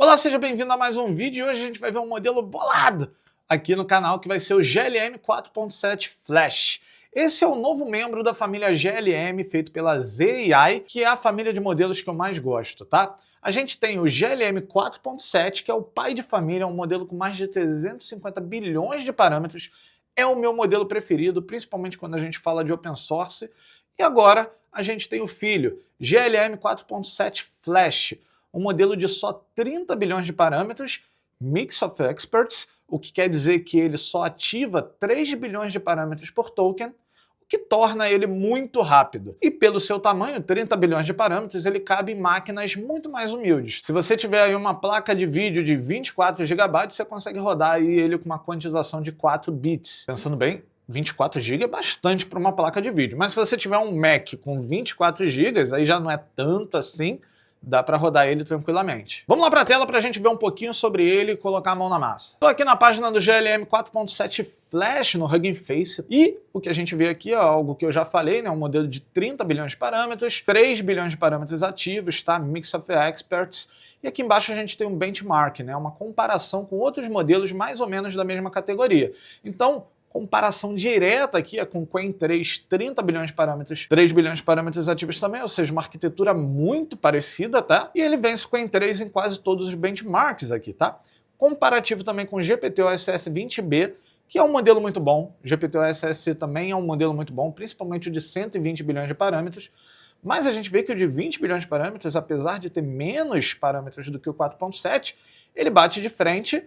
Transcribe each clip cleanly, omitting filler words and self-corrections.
Olá, seja bem-vindo a mais um vídeo e hoje a gente vai ver um modelo bolado aqui no canal que vai ser o GLM 4.7 Flash. Esse é o novo membro da família GLM feito pela ZAI, que é a família de modelos que eu mais gosto, tá? A gente tem o GLM 4.7, que é o pai de família, é um modelo com mais de 350 bilhões de parâmetros, é o meu modelo preferido, principalmente quando a gente fala de open source. E agora a gente tem o filho, GLM 4.7 Flash, um modelo de só 30 bilhões de parâmetros, Mix of Experts, o que quer dizer que ele só ativa 3 bilhões de parâmetros por token, o que torna ele muito rápido. E pelo seu tamanho, 30 bilhões de parâmetros, ele cabe em máquinas muito mais humildes. Se você tiver aí uma placa de vídeo de 24 GB, você consegue rodar aí ele com uma quantização de 4 bits. Pensando bem, 24 GB é bastante para uma placa de vídeo. Mas se você tiver um Mac com 24 GB, aí já não é tanto assim, dá para rodar ele tranquilamente. Vamos lá para a tela para a gente ver um pouquinho sobre ele e colocar a mão na massa. Estou aqui na página do GLM 4.7 Flash no Hugging Face e o que a gente vê aqui é algo que eu já falei, né? Um modelo de 30 bilhões de parâmetros, 3 bilhões de parâmetros ativos, tá? Mix of Experts. E aqui embaixo a gente tem um benchmark, né? Uma comparação com outros modelos mais ou menos da mesma categoria. Então, comparação direta aqui é com o Qwen 3, 30 bilhões de parâmetros, 3 bilhões de parâmetros ativos também, ou seja, uma arquitetura muito parecida, tá? E ele vence o Qwen 3 em quase todos os benchmarks aqui, tá? Comparativo também com o GPT-OSS 20B, que é um modelo muito bom. O GPT-OSS também é um modelo muito bom, principalmente o de 120 bilhões de parâmetros. Mas a gente vê que o de 20 bilhões de parâmetros, apesar de ter menos parâmetros do que o 4.7, ele bate de frente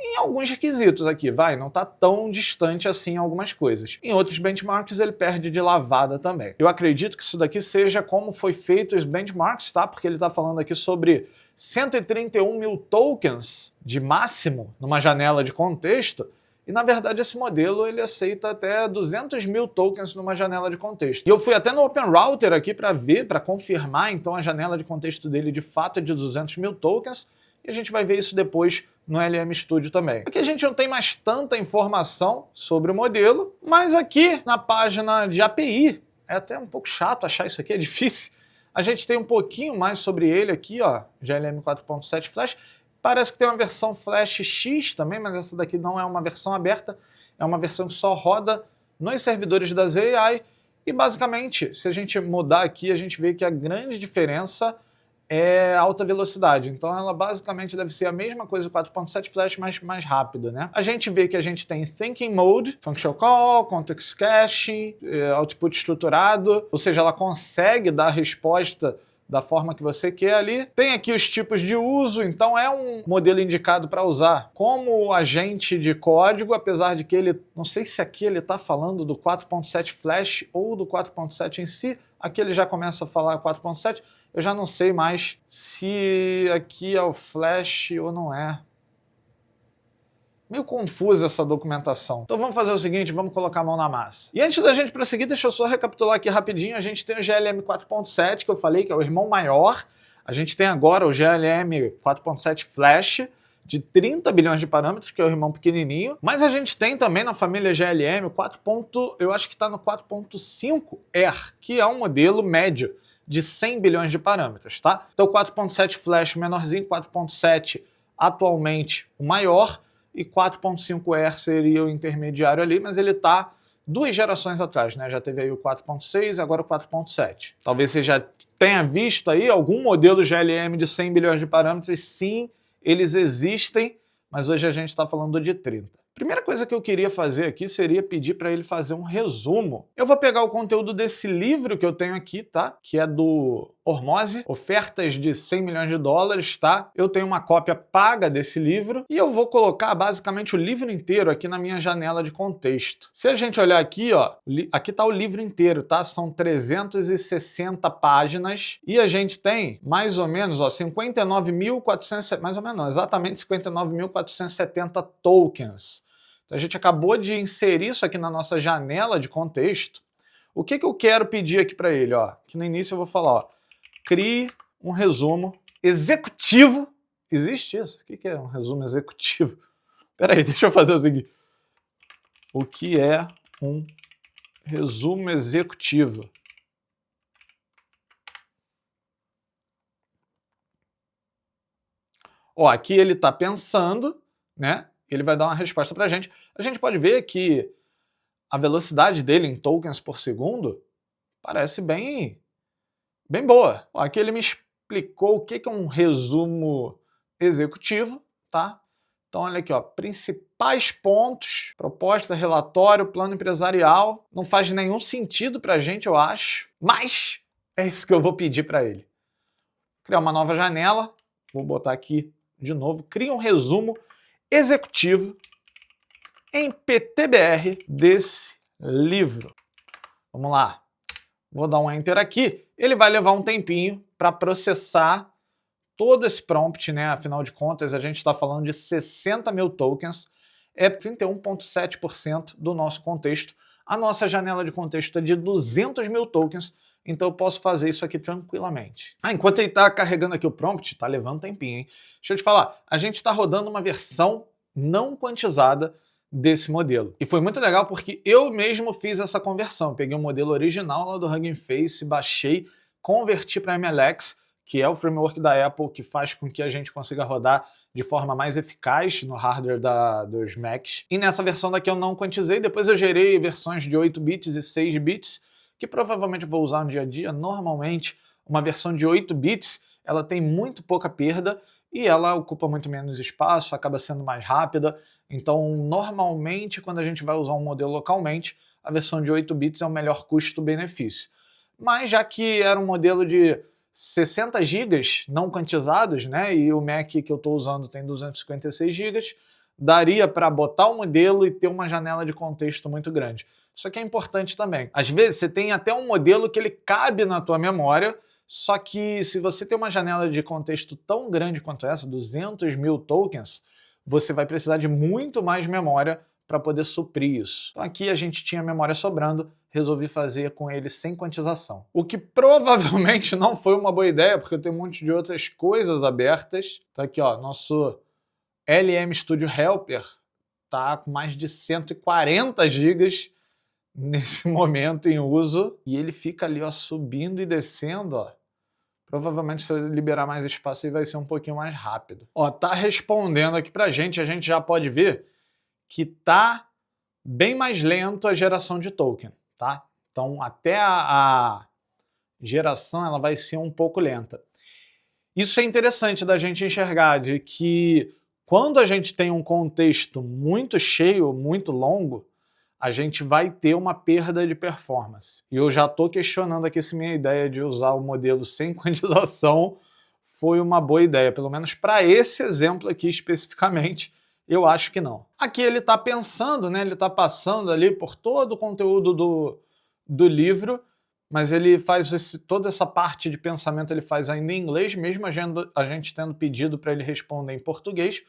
em alguns requisitos aqui, não tá tão distante assim em algumas coisas. Em outros benchmarks ele perde de lavada também. Eu acredito que isso daqui seja como foi feito os benchmarks, tá? Porque ele tá falando aqui sobre 131 mil tokens de máximo numa janela de contexto, e na verdade esse modelo ele aceita até 200 mil tokens numa janela de contexto. E eu fui até no Open Router aqui para ver, para confirmar, então a janela de contexto dele de fato é de 200 mil tokens, e a gente vai ver isso depois no LM Studio também. Aqui a gente não tem mais tanta informação sobre o modelo, mas aqui na página de API, é até um pouco chato achar isso aqui, é difícil. A gente tem um pouquinho mais sobre ele aqui, ó, GLM 4.7 Flash. Parece que tem uma versão Flash X também, mas essa daqui não é uma versão aberta, é uma versão que só roda nos servidores da ZAI. E basicamente, se a gente mudar aqui, a gente vê que a grande diferença é alta velocidade, então ela basicamente deve ser a mesma coisa do 4.7 Flash, mas mais rápido, né? A gente vê que a gente tem Thinking Mode, Function Call, Context Caching, Output estruturado, ou seja, ela consegue dar a resposta da forma que você quer ali. Tem aqui os tipos de uso, então é um modelo indicado para usar como agente de código, apesar de que ele, não sei se aqui ele está falando do 4.7 Flash ou do 4.7 em si, aqui ele já começa a falar 4.7, eu já não sei mais se aqui é o Flash ou não é. Meio confusa essa documentação. Então vamos fazer o seguinte, vamos colocar a mão na massa. E antes da gente prosseguir, deixa eu só recapitular aqui rapidinho. A gente tem o GLM 4.7, que eu falei que é o irmão maior. A gente tem agora o GLM 4.7 Flash, de 30 bilhões de parâmetros, que é o irmão pequenininho. Mas a gente tem também na família GLM eu acho que está no 4.5R, que é um modelo médio de 100 bilhões de parâmetros, tá? Então 4.7 Flash menorzinho, 4.7 atualmente o maior, e 4.5R seria o intermediário ali, mas ele está 2 gerações atrás, né? Já teve aí o 4.6 e agora o 4.7. Talvez você já tenha visto aí algum modelo GLM de 100 bilhões de parâmetros. Sim, eles existem, mas hoje a gente está falando de 30. Primeira coisa que eu queria fazer aqui seria pedir para ele fazer um resumo. Eu vou pegar o conteúdo desse livro que eu tenho aqui, tá? Que é do Hormozi, Ofertas de 100 milhões de dólares, tá? Eu tenho uma cópia paga desse livro e eu vou colocar basicamente o livro inteiro aqui na minha janela de contexto. Se a gente olhar aqui, ó, aqui tá o livro inteiro, tá? São 360 páginas e a gente tem mais ou menos, ó, 59.400, mais ou menos, não, exatamente 59.470 tokens. Então a gente acabou de inserir isso aqui na nossa janela de contexto. O que eu quero pedir aqui para ele? Ó, que no início eu vou falar, ó, crie um resumo executivo. Existe isso? O que é um resumo executivo? Espera aí, deixa eu fazer o seguinte. O que é um resumo executivo? Ó, aqui ele está pensando, né? Ele vai dar uma resposta para a gente. A gente pode ver que a velocidade dele em tokens por segundo parece bem boa. Ó, aqui ele me explicou o que é um resumo executivo, tá? Então olha aqui, ó, principais pontos, proposta, relatório, plano empresarial. Não faz nenhum sentido para a gente, eu acho, mas é isso que eu vou pedir para ele. Criar uma nova janela, vou botar aqui de novo, cria um resumo executivo em PTBR desse livro. Vamos lá. Vou dar um Enter aqui. Ele vai levar um tempinho para processar todo esse prompt, né? Afinal de contas, a gente está falando de 60 mil tokens, é 31,7% do nosso contexto. A nossa janela de contexto é de 200 mil tokens, então eu posso fazer isso aqui tranquilamente. Enquanto ele está carregando aqui o prompt, está levando um tempinho, hein? Deixa eu te falar, a gente está rodando uma versão não quantizada desse modelo. E foi muito legal porque eu mesmo fiz essa conversão. Peguei o modelo original lá do Hugging Face, baixei, converti para MLX, que é o framework da Apple que faz com que a gente consiga rodar de forma mais eficaz no hardware dos Macs. E nessa versão daqui eu não quantizei, depois eu gerei versões de 8 bits e 6 bits, que provavelmente vou usar no dia a dia. Normalmente, uma versão de 8 bits, ela tem muito pouca perda e ela ocupa muito menos espaço, acaba sendo mais rápida. Então, normalmente, quando a gente vai usar um modelo localmente, a versão de 8 bits é o melhor custo-benefício. Mas já que era um modelo de 60 GB não quantizados, né? E o Mac que eu estou usando tem 256 GB, daria para botar o modelo e ter uma janela de contexto muito grande. Isso aqui é importante também. Às vezes você tem até um modelo que ele cabe na tua memória, só que se você tem uma janela de contexto tão grande quanto essa, 200 mil tokens, você vai precisar de muito mais memória para poder suprir isso. Então aqui a gente tinha memória sobrando, resolvi fazer com ele sem quantização. O que provavelmente não foi uma boa ideia, porque eu tenho um monte de outras coisas abertas. Então aqui, ó, nosso LM Studio Helper tá com mais de 140 GB nesse momento em uso, e ele fica ali, ó, subindo e descendo, ó. Provavelmente se eu liberar mais espaço aí vai ser um pouquinho mais rápido. Ó, tá respondendo aqui pra gente, a gente já pode ver que tá bem mais lento a geração de token, tá? Então até a geração ela vai ser um pouco lenta. Isso é interessante da gente enxergar, de que quando a gente tem um contexto muito cheio, muito longo, a gente vai ter uma perda de performance. E eu já estou questionando aqui se minha ideia de usar o modelo sem quantização foi uma boa ideia, pelo menos para esse exemplo aqui especificamente, eu acho que não. Aqui ele está pensando, né? Ele está passando ali por todo o conteúdo do livro, mas ele faz toda essa parte de pensamento ele faz ainda em inglês, mesmo a gente tendo pedido para ele responder em português.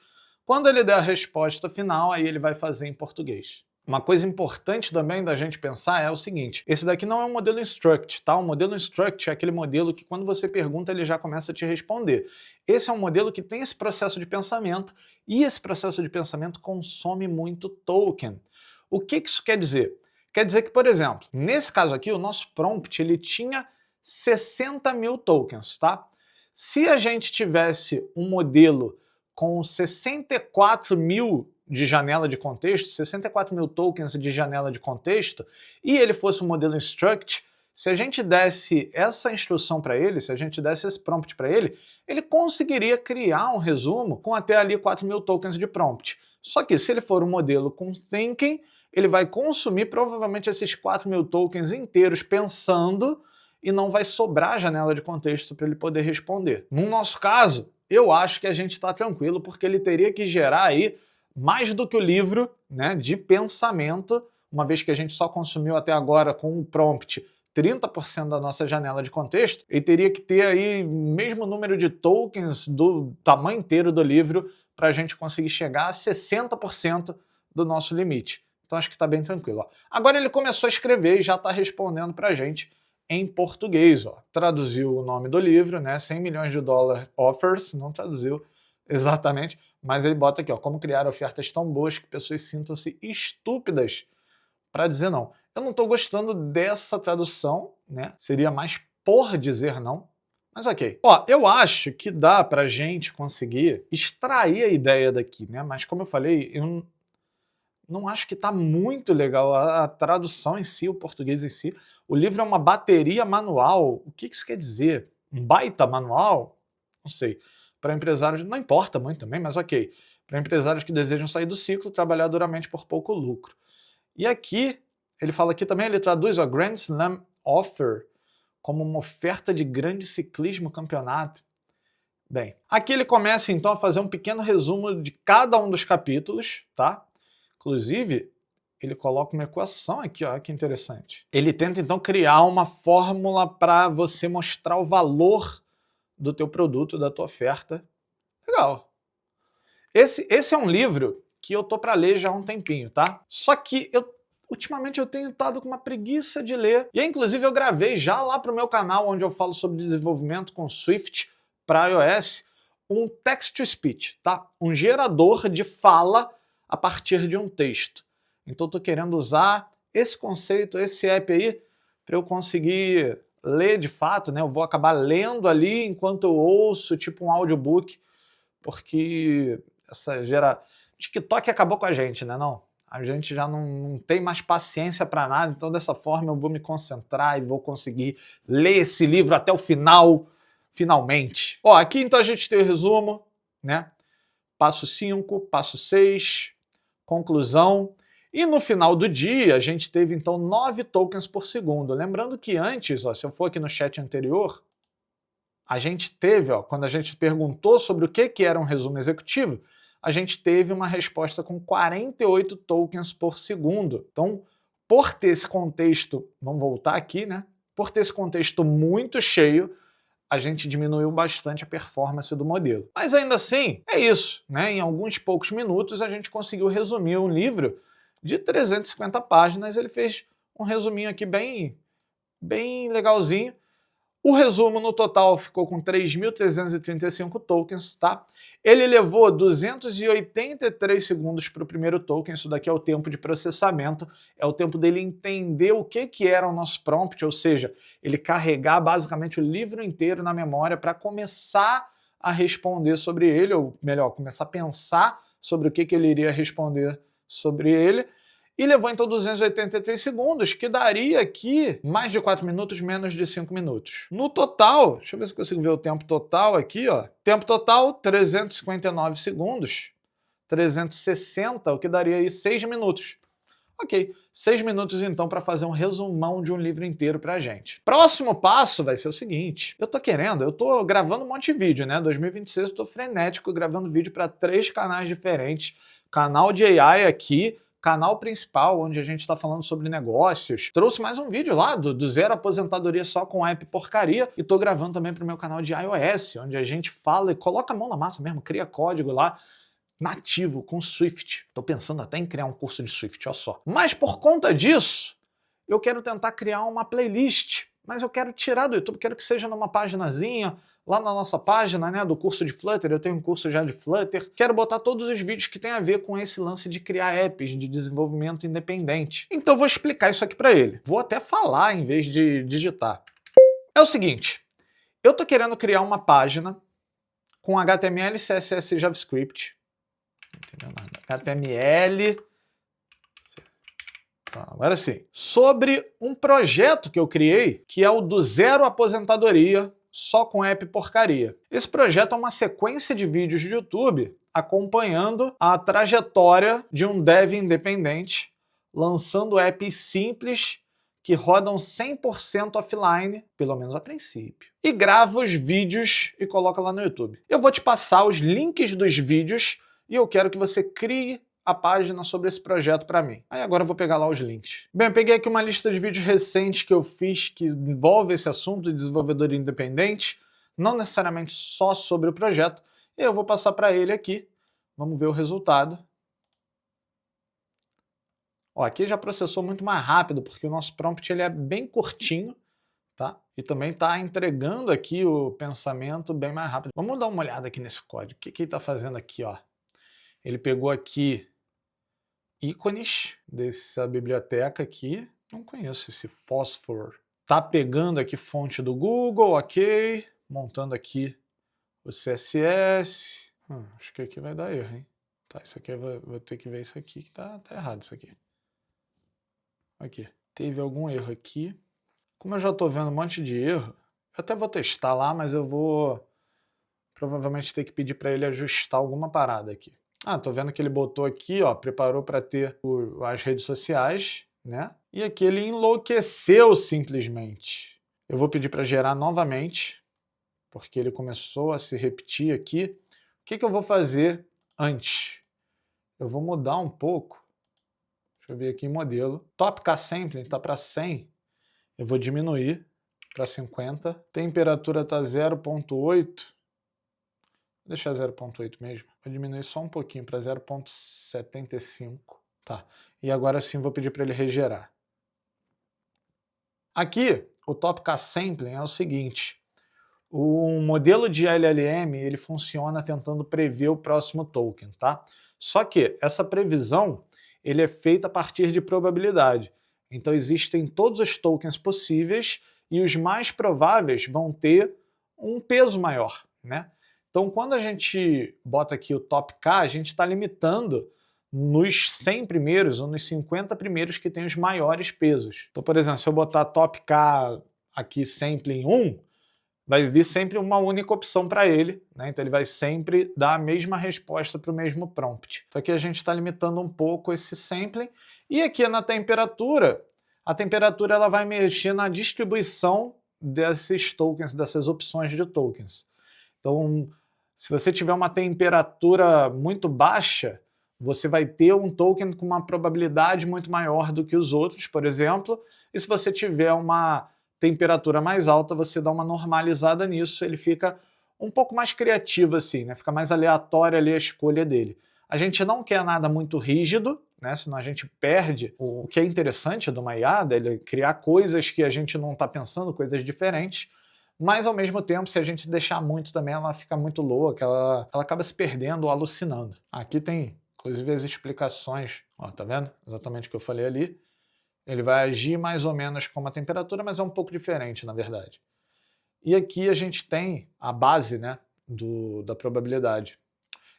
Quando ele der a resposta final, aí ele vai fazer em português. Uma coisa importante também da gente pensar é o seguinte, esse daqui não é um modelo Instruct, tá? O modelo Instruct é aquele modelo que quando você pergunta ele já começa a te responder. Esse é um modelo que tem esse processo de pensamento e esse processo de pensamento consome muito token. O que isso quer dizer? Quer dizer que, por exemplo, nesse caso aqui, o nosso prompt ele tinha 60 mil tokens, tá? Se a gente tivesse um modelo com 64 mil de janela de contexto, 64 mil tokens de janela de contexto, e ele fosse um modelo Instruct, se a gente desse essa instrução para ele, se a gente desse esse prompt para ele, ele conseguiria criar um resumo com até ali 4 mil tokens de prompt. Só que se ele for um modelo com Thinking, ele vai consumir provavelmente esses 4 mil tokens inteiros pensando e não vai sobrar janela de contexto para ele poder responder. No nosso caso, eu acho que a gente está tranquilo, porque ele teria que gerar aí mais do que o livro, né, de pensamento, uma vez que a gente só consumiu até agora com o prompt 30% da nossa janela de contexto, ele teria que ter aí o mesmo número de tokens do tamanho inteiro do livro para a gente conseguir chegar a 60% do nosso limite. Então acho que está bem tranquilo. Ó. Agora ele começou a escrever e já está respondendo para a gente em português. Ó. Traduziu o nome do livro, né, 100 milhões de dólares offers, não traduziu exatamente, mas ele bota aqui, ó, como criar ofertas tão boas que pessoas sintam-se estúpidas para dizer não. Eu não estou gostando dessa tradução, né? Seria mais por dizer não, Mas ok. Ó, eu acho que dá pra gente conseguir extrair a ideia daqui, né? Mas como eu falei, eu não acho que tá muito legal a tradução em si, o português em si. O livro é uma bateria manual. O que isso quer dizer? Um baita manual? Não sei. Para empresários, não importa muito também, mas ok. Para empresários que desejam sair do ciclo, trabalhar duramente por pouco lucro. E aqui, ele fala aqui também, ele traduz a Grand Slam Offer como uma oferta de grande ciclismo campeonato. Bem, aqui ele começa então a fazer um pequeno resumo de cada um dos capítulos, tá? Inclusive, ele coloca uma equação aqui, ó, que interessante. Ele tenta então criar uma fórmula para você mostrar o valor do teu produto, da tua oferta. Legal. Esse é um livro que eu tô para ler já há um tempinho, tá? Só que ultimamente eu tenho estado com uma preguiça de ler. E inclusive eu gravei já lá pro meu canal, onde eu falo sobre desenvolvimento com Swift para iOS, um text-to-speech, tá? Um gerador de fala a partir de um texto. Então estou querendo usar esse conceito, esse app aí, para eu conseguir ler de fato, né? Eu vou acabar lendo ali enquanto eu ouço, tipo um audiobook, porque TikTok acabou com a gente, né? Não? A gente já não tem mais paciência para nada, então dessa forma eu vou me concentrar e vou conseguir ler esse livro até o final, finalmente. Ó, aqui então a gente tem o resumo, né? Passo 5, passo 6, conclusão. E no final do dia, a gente teve então 9 tokens por segundo. Lembrando que antes, ó, se eu for aqui no chat anterior, a gente teve, ó, quando a gente perguntou sobre o que era um resumo executivo, a gente teve uma resposta com 48 tokens por segundo. Então, por ter esse contexto, vamos voltar aqui, né? Por ter esse contexto muito cheio, a gente diminuiu bastante a performance do modelo. Mas ainda assim, é isso, né? Em alguns poucos minutos a gente conseguiu resumir um livro de 350 páginas, ele fez um resuminho aqui bem legalzinho. O resumo no total ficou com 3.335 tokens, tá? Ele levou 283 segundos para o primeiro token, isso daqui é o tempo de processamento, é o tempo dele entender o que era o nosso prompt, ou seja, ele carregar basicamente o livro inteiro na memória para começar a responder sobre ele, ou melhor, começar a pensar sobre o que ele iria responder sobre ele. E levou então 283 segundos, que daria aqui mais de 4 minutos, menos de 5 minutos. No total, deixa eu ver se eu consigo ver o tempo total aqui, ó. Tempo total, 359 segundos. 360, o que daria aí 6 minutos. Ok, 6 minutos então para fazer um resumão de um livro inteiro pra gente. Próximo passo vai ser o seguinte, eu tô gravando um monte de vídeo, né? 2026 eu tô frenético gravando vídeo para 3 canais diferentes. Canal de AI aqui, canal principal, onde a gente está falando sobre negócios. Trouxe mais um vídeo lá do Zero Aposentadoria só com app porcaria. E tô gravando também pro meu canal de iOS, onde a gente fala e coloca a mão na massa mesmo, cria código lá nativo com Swift. Tô pensando até em criar um curso de Swift, olha só. Mas por conta disso, eu quero tentar criar uma playlist. Mas eu quero tirar do YouTube, quero que seja numa paginazinha, lá na nossa página, né, do curso de Flutter, eu tenho um curso já de Flutter. Quero botar todos os vídeos que tem a ver com esse lance de criar apps de desenvolvimento independente. Então eu vou explicar isso aqui para ele. Vou até falar em vez de digitar. É o seguinte, eu tô querendo criar uma página com HTML, CSS e JavaScript. HTML... Agora sim. Sobre um projeto que eu criei, que é o do Zero Aposentadoria, só com app porcaria. Esse projeto é uma sequência de vídeos de YouTube acompanhando a trajetória de um dev independente, lançando apps simples que rodam 100% offline, pelo menos a princípio. E grava os vídeos e coloca lá no YouTube. Eu vou te passar os links dos vídeos e eu quero que você crie a página sobre esse projeto para mim. Aí agora eu vou pegar lá os links. Bem, eu peguei aqui uma lista de vídeos recentes que eu fiz que envolve esse assunto de desenvolvedor independente, não necessariamente só sobre o projeto, e eu vou passar para ele aqui. Vamos ver o resultado. Ó, aqui já processou muito mais rápido, porque o nosso prompt ele é bem curtinho, tá? E também está entregando aqui o pensamento bem mais rápido. Vamos dar uma olhada aqui nesse código. O que ele está fazendo aqui, ó? Ele pegou aqui ícones dessa biblioteca aqui. Não conheço esse Phosphor. Tá pegando aqui fonte do Google, ok. montando aqui o CSS. Acho que aqui vai dar erro, hein? Tá, isso aqui eu vou ter que ver isso aqui, que tá errado isso aqui. Aqui, teve algum erro aqui. Como eu já estou vendo um monte de erro, eu até vou testar lá, mas eu vou provavelmente ter que pedir para ele ajustar alguma parada aqui. Tô vendo que ele botou aqui, ó, preparou para ter as redes sociais, né? E aqui ele enlouqueceu simplesmente. Eu vou pedir para gerar novamente, porque ele começou a se repetir aqui. O que eu vou fazer antes? Eu vou mudar um pouco. Deixa eu ver aqui em modelo. Top K Sampling está para 100. Eu vou diminuir para 50. Temperatura está 0.8. Vou deixar 0.8 mesmo. Vou diminuir só um pouquinho para 0.75. Tá. E agora sim vou pedir para ele regerar. Aqui, o Top K Sampling é o seguinte. O modelo de LLM, ele funciona tentando prever o próximo token, tá? Só que essa previsão, ele é feita a partir de probabilidade. Então existem todos os tokens possíveis e os mais prováveis vão ter um peso maior, né? Então quando a gente bota aqui o Top K, a gente está limitando nos 100 primeiros ou nos 50 primeiros que tem os maiores pesos. Então, por exemplo, se eu botar Top K aqui Sampling 1, vai vir sempre uma única opção para ele, né? Então ele vai sempre dar a mesma resposta para o mesmo prompt. Então aqui a gente está limitando um pouco esse sampling. E aqui na temperatura, a temperatura ela vai mexer na distribuição desses tokens, dessas opções de tokens. Então, se você tiver uma temperatura muito baixa, você vai ter um token com uma probabilidade muito maior do que os outros, por exemplo. E se você tiver uma temperatura mais alta, você dá uma normalizada nisso, ele fica um pouco mais criativo assim, né? Fica mais aleatória ali a escolha dele. A gente não quer nada muito rígido, né? Senão a gente perde o que é interessante do uma IA, ele criar coisas que a gente não está pensando, coisas diferentes, mas ao mesmo tempo, se a gente deixar muito também, ela fica muito louca, ela acaba se perdendo ou alucinando. Aqui tem, inclusive, as explicações, ó, tá vendo? Exatamente o que eu falei ali. Ele vai agir mais ou menos como a temperatura, mas é um pouco diferente, na verdade. E aqui a gente tem a base, né, da probabilidade.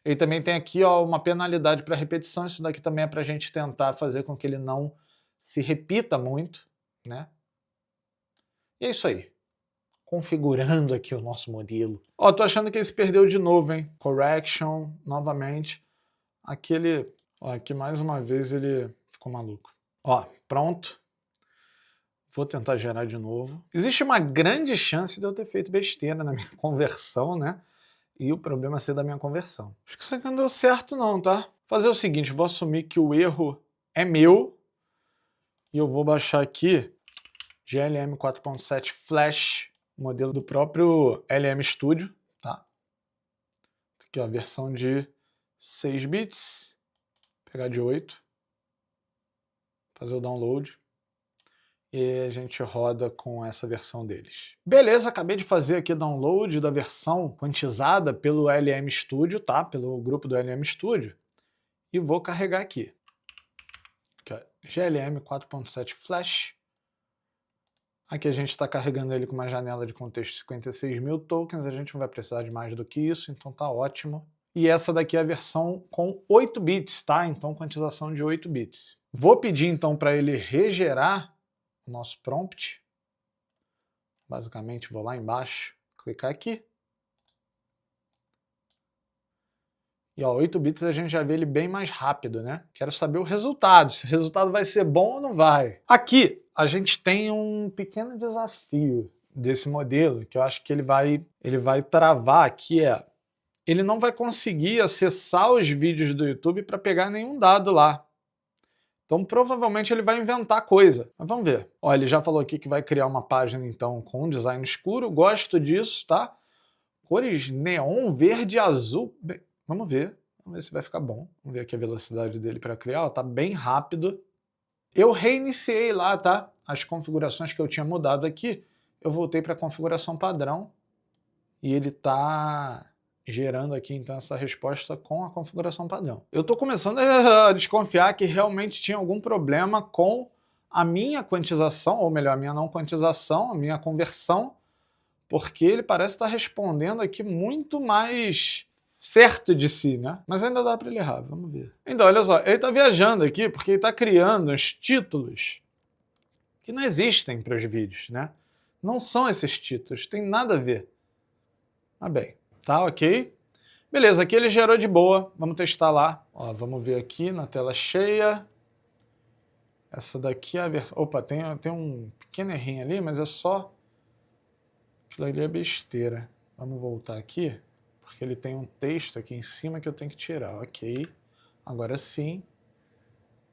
Ele também tem aqui, ó, uma penalidade para repetição. Isso daqui também é para a gente tentar fazer com que ele não se repita muito, né? E é isso aí. Configurando aqui o nosso modelo. Ó, tô achando que ele se perdeu de novo, hein? Correction, novamente. Aqui ele... Ó, aqui mais uma vez ele ficou maluco. Ó, pronto. Vou tentar gerar de novo. Existe uma grande chance de eu ter feito besteira na minha conversão, né? E o problema ser da minha conversão. Acho que isso aqui não deu certo não, tá? Vou fazer o seguinte, vou assumir que o erro é meu. E eu vou baixar aqui GLM 4.7 Flash, modelo do próprio LM Studio, tá? Aqui, ó, a versão de 6 bits. Vou pegar de 8. Fazer o download. E a gente roda com essa versão deles. Beleza, acabei de fazer aqui o download da versão quantizada pelo LM Studio, tá? Pelo grupo do LM Studio. E vou carregar aqui. GLM 4.7 Flash. Aqui a gente está carregando ele com uma janela de contexto 56 mil tokens. A gente não vai precisar de mais do que isso, então tá ótimo. E essa daqui é a versão com 8 bits, tá? Então quantização de 8 bits. Vou pedir então para ele regerar o nosso prompt. Basicamente vou lá embaixo, clicar aqui. E ó, 8 bits a gente já vê ele bem mais rápido, né? Quero saber o resultado, se o resultado vai ser bom ou não vai. Aqui a gente tem um pequeno desafio desse modelo, que eu acho que ele vai travar, que é ele não vai conseguir acessar os vídeos do YouTube para pegar nenhum dado lá. Então provavelmente ele vai inventar coisa. Mas vamos ver. Ó, ele já falou aqui que vai criar uma página então com um design escuro. Gosto disso, tá? Cores neon, verde e azul. Bem, vamos ver se vai ficar bom. Vamos ver aqui a velocidade dele para criar. Ó, tá bem rápido. Eu reiniciei lá, tá? As configurações que eu tinha mudado aqui. Eu voltei para a configuração padrão. E ele tá gerando aqui então essa resposta com a configuração padrão. Eu estou começando a desconfiar que realmente tinha algum problema com a minha quantização, ou melhor, a minha não quantização, a minha conversão porque ele parece estar respondendo aqui muito mais certo de si, né? Mas ainda dá para ele errar, vamos ver. Então, olha só, ele está viajando aqui porque ele está criando os títulos que não existem para os vídeos, né? Não são esses títulos, tem nada a ver. Ah, bem, tá ok. Beleza, aqui ele gerou de boa, vamos testar lá. Ó, vamos ver aqui na tela cheia. Essa daqui é a versão... Opa, tem um pequeno errinho ali, mas é só... Aquilo ali é besteira. Vamos voltar aqui, porque ele tem um texto aqui em cima que eu tenho que tirar. Ok, agora sim.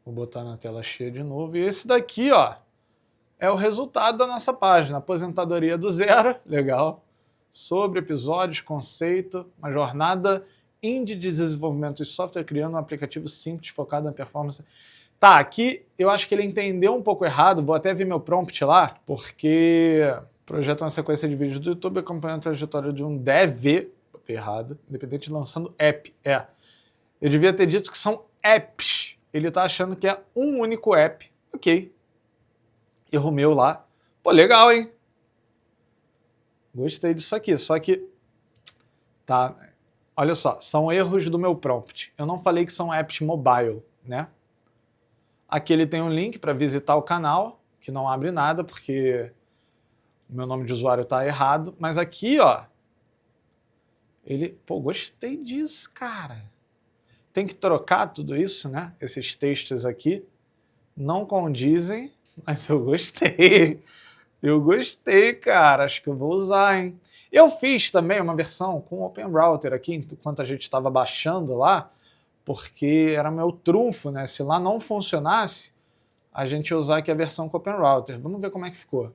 Vou botar na tela cheia de novo. E esse daqui, ó, é o resultado da nossa página. Aposentadoria do zero, legal. Sobre episódios, conceito, uma jornada indie de desenvolvimento de software criando um aplicativo simples focado na performance. Tá, aqui eu acho que ele entendeu um pouco errado, vou até ver meu prompt lá, porque projeta uma sequência de vídeos do YouTube acompanhando a trajetória de um dev, botei errado, independente lançando app. Eu devia ter dito que são apps. Ele tá achando que é um único app. Ok. Erro meu lá. Pô, legal, hein? Gostei disso aqui, só que... Tá, olha só, são erros do meu prompt. Eu não falei que são apps mobile, né? Aqui ele tem um link para visitar o canal, que não abre nada, porque o meu nome de usuário está errado. Mas aqui, ó, ele... Pô, gostei disso, cara. Tem que trocar tudo isso, né? Esses textos aqui não condizem, mas eu gostei. Eu gostei, cara. Acho que eu vou usar, hein? Eu fiz também uma versão com o Open Router aqui, enquanto a gente estava baixando lá, porque era meu trunfo, né? Se lá não funcionasse, a gente ia usar aqui a versão com o Open Router. Vamos ver como é que ficou.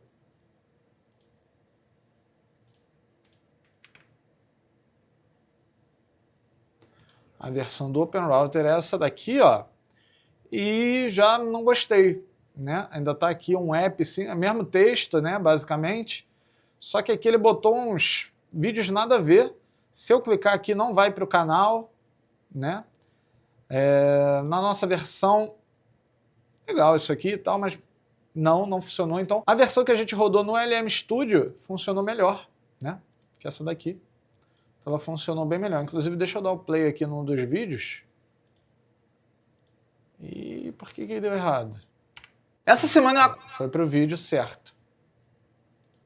A versão do Open Router é essa daqui, ó. E já não gostei, né? Ainda tá aqui um app, sim, é o mesmo texto, né? Basicamente. Só que aqui ele botou uns vídeos nada a ver. Se eu clicar aqui, não vai para o canal, né? Na nossa versão, legal isso aqui e tal, mas não funcionou. Então, a versão que a gente rodou no LM Studio funcionou melhor, né? Que essa daqui. Então, ela funcionou bem melhor. Inclusive, deixa eu dar o play aqui num dos vídeos. E por que deu errado? Essa semana foi pro vídeo certo.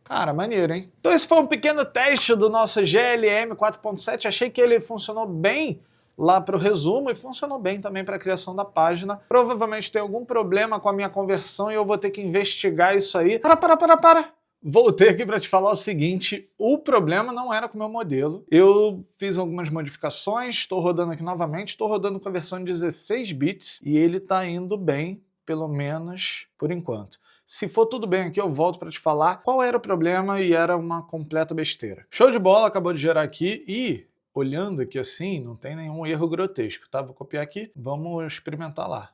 Cara, maneiro, hein? Então esse foi um pequeno teste do nosso GLM 4.7. Achei que ele funcionou bem lá para o resumo e funcionou bem também para a criação da página. Provavelmente tem algum problema com a minha conversão e eu vou ter que investigar isso aí. Para! Voltei aqui para te falar o seguinte, o problema não era com o meu modelo. Eu fiz algumas modificações, estou rodando aqui novamente, estou rodando com a versão de 16 bits e ele está indo bem, pelo menos por enquanto. Se for tudo bem aqui, eu volto para te falar qual era o problema e era uma completa besteira. Show de bola, acabou de gerar aqui e, olhando aqui assim, não tem nenhum erro grotesco, tá? Vou copiar aqui, vamos experimentar lá.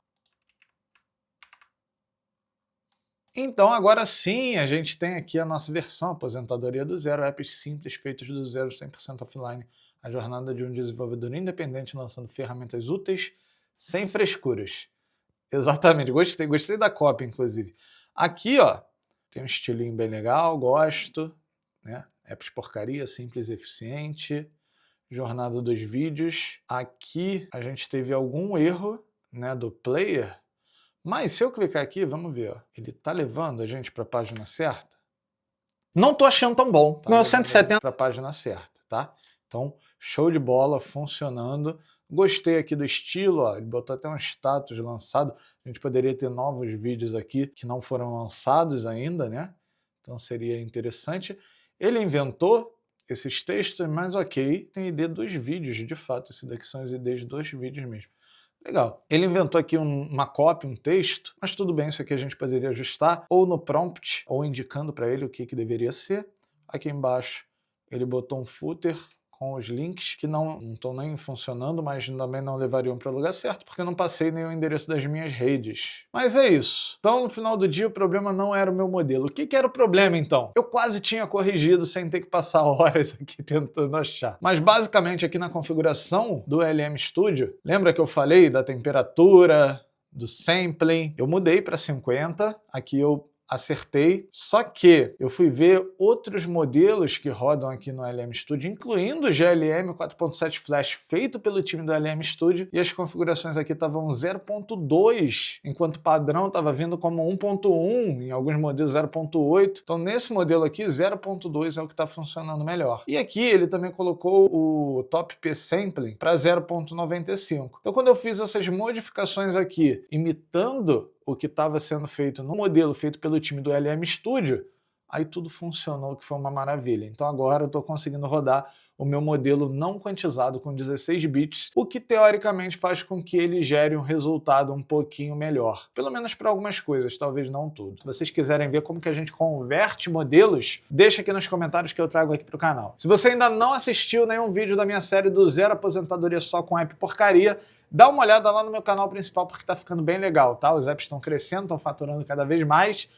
Então, agora sim, a gente tem aqui a nossa versão, aposentadoria do zero, apps simples feitos do zero, 100% offline, a jornada de um desenvolvedor independente lançando ferramentas úteis, sem frescuras. Exatamente, gostei da cópia, inclusive. Aqui, ó, tem um estilinho bem legal, gosto, né? Apps porcaria, simples e eficiente. Jornada dos vídeos. Aqui a gente teve algum erro, né, do player. Mas se eu clicar aqui, vamos ver, ó, ele tá levando a gente para a página certa? Não tô achando tão bom. Tá, não, 170 para a página certa, tá? Então, show de bola, funcionando. Gostei aqui do estilo, ó, ele botou até um status lançado. A gente poderia ter novos vídeos aqui que não foram lançados ainda, né? Então seria interessante. Ele inventou esses textos, mas ok, tem ID dos vídeos, de fato. Esses daqui são as IDs dos vídeos mesmo. Legal. Ele inventou aqui uma cópia, um texto, mas tudo bem, isso aqui a gente poderia ajustar ou no prompt, ou indicando para ele o que deveria ser. Aqui embaixo ele botou um footer com os links que não estão nem funcionando, mas também não levariam para o lugar certo, porque eu não passei nem o endereço das minhas redes. Mas é isso. Então, no final do dia, o problema não era o meu modelo. O que era o problema, então? Eu quase tinha corrigido sem ter que passar horas aqui tentando achar. Mas, basicamente, aqui na configuração do LM Studio, lembra que eu falei da temperatura, do sampling? Eu mudei para 50. Aqui eu acertei, só que eu fui ver outros modelos que rodam aqui no LM Studio, incluindo o GLM 4.7 Flash feito pelo time do LM Studio, e as configurações aqui estavam 0.2, enquanto padrão estava vindo como 1.1, em alguns modelos 0.8. Então nesse modelo aqui 0.2 é o que está funcionando melhor. E aqui ele também colocou o Top P Sampling para 0.95. Então quando eu fiz essas modificações aqui, imitando o que estava sendo feito no modelo feito pelo time do LM Studio, aí tudo funcionou, que foi uma maravilha. Então agora eu estou conseguindo rodar o meu modelo não quantizado com 16 bits, o que teoricamente faz com que ele gere um resultado um pouquinho melhor. Pelo menos para algumas coisas, talvez não tudo. Se vocês quiserem ver como que a gente converte modelos, deixa aqui nos comentários que eu trago aqui para o canal. Se você ainda não assistiu nenhum vídeo da minha série do Zero Aposentadoria Só com App Porcaria, dá uma olhada lá no meu canal principal porque tá ficando bem legal, tá? Os apps estão crescendo, estão faturando cada vez mais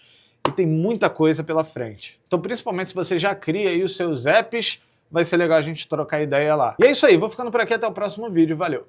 e tem muita coisa pela frente. Então, principalmente se você já cria aí os seus apps, vai ser legal a gente trocar ideia lá. E é isso aí, vou ficando por aqui, até o próximo vídeo, valeu!